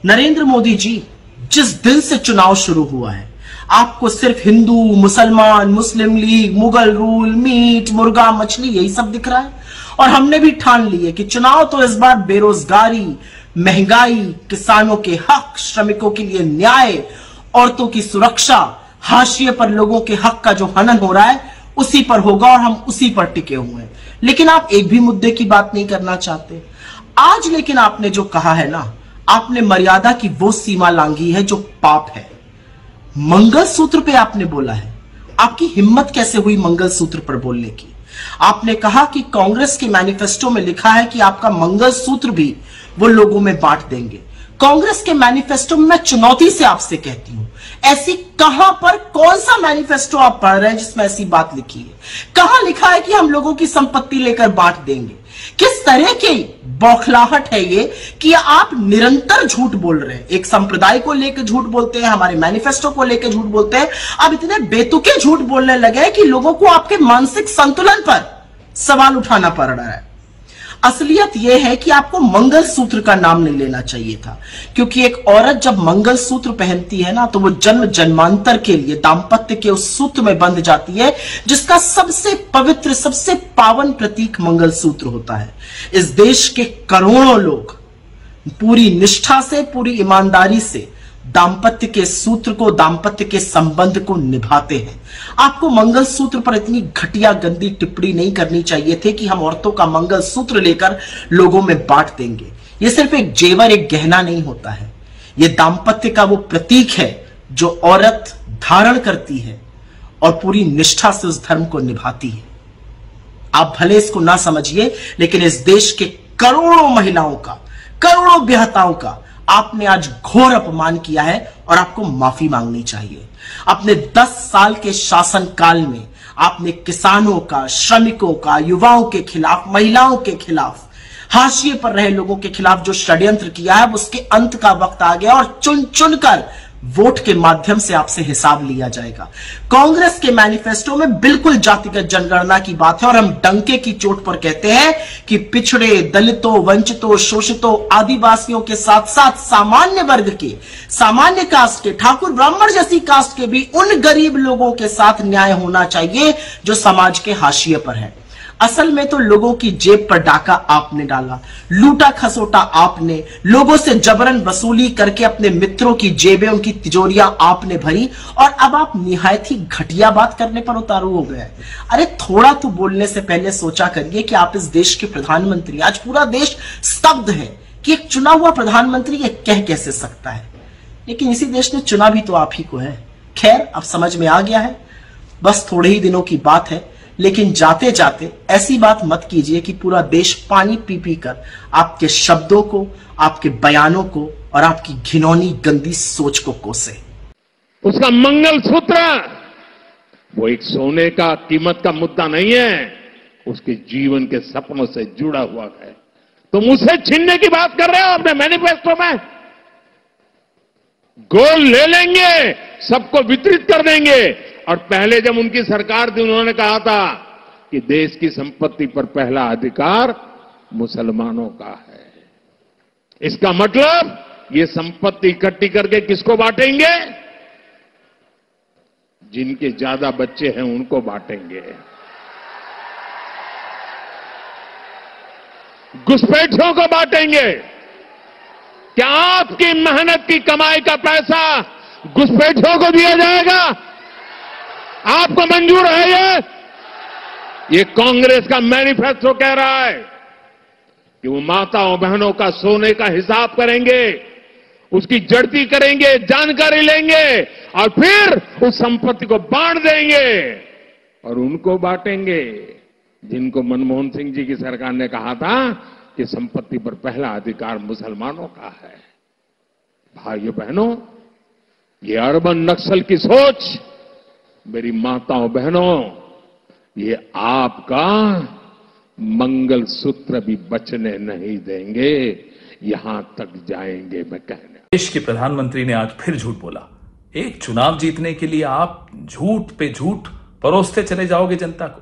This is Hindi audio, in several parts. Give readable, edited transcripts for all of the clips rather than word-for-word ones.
नरेंद्र मोदी जी, जिस दिन से चुनाव शुरू हुआ है आपको सिर्फ हिंदू, मुसलमान, मुस्लिम लीग, मुगल रूल, मीट, मुर्गा, मछली यही सब दिख रहा है। और हमने भी ठान ली है कि चुनाव तो इस बार बेरोजगारी, महंगाई, किसानों के हक, श्रमिकों के लिए न्याय, औरतों की सुरक्षा, हाशिए पर लोगों के हक का जो हनन हो रहा है उसी पर होगा और हम उसी पर टिके हुए हैं। लेकिन आप एक भी मुद्दे की बात नहीं करना चाहते आज। लेकिन आपने जो कहा है ना, आपने मर्यादा की वो सीमा लांघी है जो पाप है। मंगलसूत्र पे आपने बोला है। आपकी हिम्मत कैसे हुई मंगलसूत्र पर बोलने की? आपने कहा कि कांग्रेस के मैनिफेस्टो में लिखा है कि आपका मंगलसूत्र भी वो लोगों में बांट देंगे। कांग्रेस के मैनिफेस्टो में मैं चुनौती से आपसे कहती हूं, ऐसी कहां पर कौन सा मैनिफेस्टो आप पढ़ रहे हैं जिसमें ऐसी बात लिखी है? कहां लिखा है कि हम लोगों की संपत्ति लेकर बांट देंगे? किस तरह की बौखलाहट है ये कि आप निरंतर झूठ बोल रहे हैं। एक संप्रदाय को लेकर झूठ बोलते हैं, हमारे मैनिफेस्टो को लेकर झूठ बोलते हैं। अब इतने बेतुके झूठ बोलने लगे कि लोगों को आपके मानसिक संतुलन पर सवाल उठाना पड़ रहा है। असलियत यह है कि आपको मंगलसूत्र का नाम नहीं लेना चाहिए था, क्योंकि एक औरत जब मंगलसूत्र पहनती है ना तो वो जन्म जन्मांतर के लिए दाम्पत्य के उस सूत्र में बंध जाती है जिसका सबसे पवित्र, सबसे पावन प्रतीक मंगलसूत्र होता है। इस देश के करोड़ों लोग पूरी निष्ठा से, पूरी ईमानदारी से दाम्पत्य के सूत्र को, दाम्पत्य के संबंध को निभाते हैं। आपको मंगलसूत्र पर इतनी घटिया गंदी टिप्पणी नहीं करनी चाहिए थी कि हम औरतों का मंगलसूत्र लेकर लोगों में बांट देंगे। यह सिर्फ एक जेवर, एक गहना नहीं होता है। यह दाम्पत्य का वो प्रतीक है जो औरत धारण करती है और पूरी निष्ठा से उस धर्म को निभाती है। आप भले इसको ना समझिए, लेकिन इस देश के करोड़ों महिलाओं का, करोड़ों विहताओं का आपने आज घोर अपमान किया है और आपको माफी मांगनी चाहिए। अपने 10 साल के शासनकाल में आपने किसानों का, श्रमिकों का, युवाओं के खिलाफ, महिलाओं के खिलाफ, हाशिए पर रहे लोगों के खिलाफ जो षड्यंत्र किया है उसके अंत का वक्त आ गया और चुन चुनकर वोट के माध्यम से आपसे हिसाब लिया जाएगा। कांग्रेस के मैनिफेस्टो में बिल्कुल जातिगत जनगणना की बात है और हम डंके की चोट पर कहते हैं कि पिछड़े, दलितों, वंचितों, शोषितों, आदिवासियों के साथ साथ सामान्य वर्ग के, सामान्य कास्ट के, ठाकुर ब्राह्मण जैसी कास्ट के भी उन गरीब लोगों के साथ न्याय होना चाहिए जो समाज के हाशिए पर है। असल में तो लोगों की जेब पर डाका आपने डाला, लूटा खसोटा आपने, लोगों से जबरन वसूली करके अपने मित्रों की जेबें, उनकी तिजोरियां आपने भरी और अब आप निहायत ही घटिया बात करने पर उतारू हो गए। अरे थोड़ा तो बोलने से पहले सोचा करिए कि आप इस देश के प्रधानमंत्री। आज पूरा देश स्तब्ध है कि एक चुना हुआ प्रधानमंत्री ये कह कैसे सकता है, लेकिन इसी देश ने चुना भी तो आप ही को है। खैर, अब समझ में आ गया है, बस थोड़े ही दिनों की बात है। लेकिन जाते जाते ऐसी बात मत कीजिए कि पूरा देश पानी पी पी कर आपके शब्दों को, आपके बयानों को और आपकी घिनौनी गंदी सोच को कोसे। उसका मंगलसूत्र वो एक सोने का कीमत का मुद्दा नहीं है, उसके जीवन के सपनों से जुड़ा हुआ है। तुम उसे छीनने की बात कर रहे हो अपने मैनिफेस्टो में। गोल्ड ले लेंगे, सबको वितरित कर देंगे। और पहले जब उनकी सरकार थी उन्होंने कहा था कि देश की संपत्ति पर पहला अधिकार मुसलमानों का है। इसका मतलब ये संपत्ति इकट्ठी करके किसको बांटेंगे? जिनके ज्यादा बच्चे हैं उनको बांटेंगे। घुसपैठियों को बांटेंगे। क्या आपकी मेहनत की कमाई का पैसा घुसपैठियों को दिया जाएगा? आपको मंजूर है? ये कांग्रेस का मैनिफेस्टो कह रहा है कि वो माताओं बहनों का सोने का हिसाब करेंगे, उसकी जड़ती करेंगे, जानकारी लेंगे और फिर उस संपत्ति को बांट देंगे और उनको बांटेंगे जिनको मनमोहन सिंह जी की सरकार ने कहा था कि संपत्ति पर पहला अधिकार मुसलमानों का है। भाइयों बहनों, ये अर्बन नक्सल की सोच, मेरी माताओं बहनों, ये आपका मंगलसूत्र भी बचने नहीं देंगे, यहां तक जाएंगे मैं कहने। देश के प्रधानमंत्री ने आज फिर झूठ बोला। एक चुनाव जीतने के लिए आप झूठ पे झूठ परोसते चले जाओगे जनता को।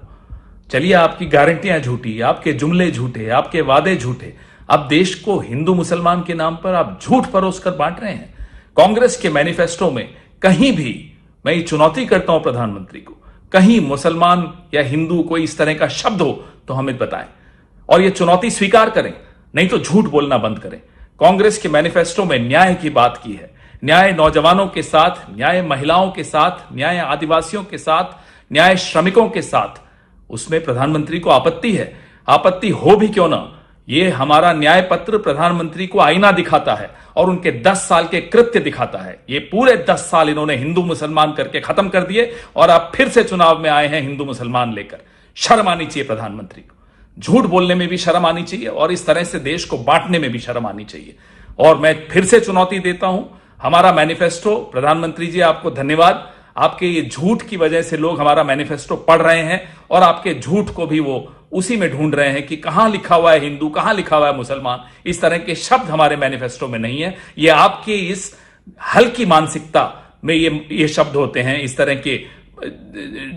चलिए, आपकी गारंटियां झूठी, आपके जुमले झूठे, आपके वादे झूठे, अब देश को हिंदू मुसलमान के नाम पर आप झूठ परोस कर बांट रहे हैं। कांग्रेस के मैनिफेस्टो में कहीं भी, मैं ये चुनौती करता हूं प्रधानमंत्री को, कहीं मुसलमान या हिंदू कोई इस तरह का शब्द हो तो हमें बताएं और ये चुनौती स्वीकार करें, नहीं तो झूठ बोलना बंद करें। कांग्रेस के मैनिफेस्टो में न्याय की बात की है, न्याय नौजवानों के साथ, न्याय महिलाओं के साथ, न्याय आदिवासियों के साथ, न्याय श्रमिकों के साथ। उसमें प्रधानमंत्री को आपत्ति है। आपत्ति हो भी क्यों ना, यह हमारा न्याय पत्र प्रधानमंत्री को आईना दिखाता है और उनके 10 साल के कृत्य दिखाता है। ये पूरे 10 साल इन्होंने हिंदू मुसलमान करके खत्म कर दिए और अब फिर से चुनाव में आए हैं हिंदू मुसलमान लेकर। शर्म आनी चाहिए प्रधानमंत्री को, झूठ बोलने में भी शर्म आनी चाहिए और इस तरह से देश को बांटने में भी शर्म आनी चाहिए। और मैं फिर से चुनौती देता हूं, हमारा मैनिफेस्टो, प्रधानमंत्री जी आपको धन्यवाद, आपके ये झूठ की वजह से लोग हमारा मैनिफेस्टो पढ़ रहे हैं और आपके झूठ को भी वो उसी में ढूंढ रहे हैं कि कहां लिखा हुआ है हिंदू, कहां लिखा हुआ है मुसलमान। इस तरह के शब्द हमारे मैनिफेस्टो में नहीं है। ये आपके इस हल्की मानसिकता में ये शब्द होते हैं। इस तरह के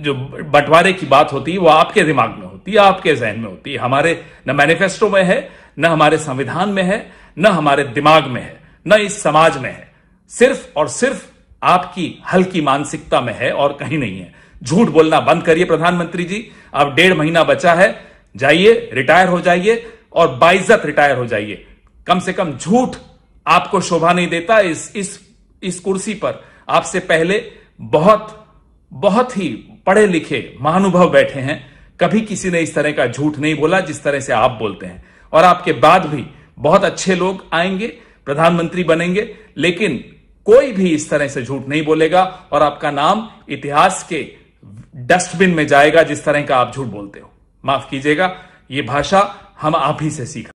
जो बंटवारे की बात होती है वो आपके दिमाग में होती है, आपके जहन में होती है। हमारे न मैनिफेस्टो में है, न हमारे संविधान में है, न हमारे दिमाग में है, न इस समाज में है। सिर्फ और सिर्फ आपकी हल्की मानसिकता में है और कहीं नहीं है। झूठ बोलना बंद करिए प्रधानमंत्री जी। अब 1.5 महीना बचा है, जाइए, रिटायर हो जाइए और बाइज्जत रिटायर हो जाइए। कम से कम झूठ आपको शोभा नहीं देता। इस कुर्सी पर आपसे पहले बहुत ही पढ़े लिखे महानुभाव बैठे हैं, कभी किसी ने इस तरह का झूठ नहीं बोला जिस तरह से आप बोलते हैं। और आपके बाद भी बहुत अच्छे लोग आएंगे, प्रधानमंत्री बनेंगे, लेकिन कोई भी इस तरह से झूठ नहीं बोलेगा और आपका नाम इतिहास के डस्टबिन में जाएगा जिस तरह का आप झूठ बोलते हो। माफ कीजिएगा, ये भाषा हम आप ही से सीखा।